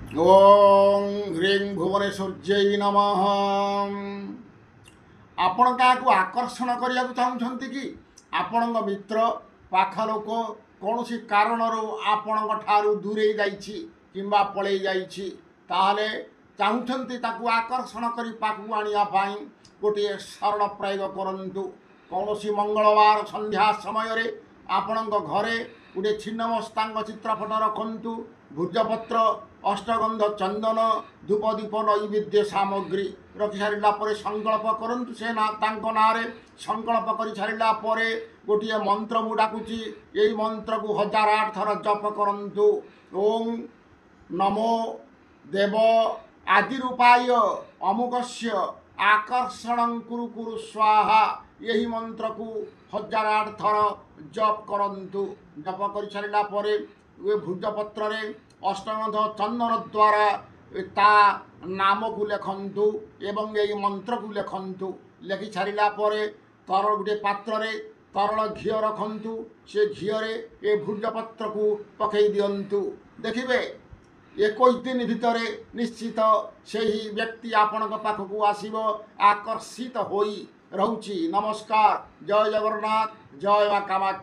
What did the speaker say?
ओं ह्रीं भुवनेश्वर्यै नमः। आपण क्या आकर्षण करने को चाहते कि आपण मित्र पाख लोक कौन सी कारण आपण ठारू दूरे जा पलि जाले चाहते आकर्षण कर पाखक आने गोटे सरल प्रयोग करूँ। कौन सी मंगलवार संध्या समय आपण घरे गोटे छिन्नमस्ता चित्रपट रखु। भुजपत्र अष्टगंध चंदन धूपदीप नैवेद्य सामग्री रखि सारा संकल्प करूँ। से ना ना संकल्प कर सारा गोटे मंत्र मु डाकुची। यही मंत्र को 1008 थर जप करूँ। ओं नमो देव आदिरूपाय अमुकस्य आकर्षण कुरु कुरु स्वाहा। यही मंत्र को 1008 थर जप करूँ। जप कर सारा भुजपत्र अष्टगंध चंदन द्वारा ता नाम को लिखु एवं यही मंत्र को लिखु। लिखि सारा तरल गोटे पात्र तरल घी रखु। से घीरे ये भुजपत्र को पकई दिंतु। देखिए 21 दिन भितर निश्चित से ही व्यक्ति आपण पाखक आसब आकर्षित हो रहुछि। नमस्कार। जय जगन्नाथ। जय मां कामाख्या।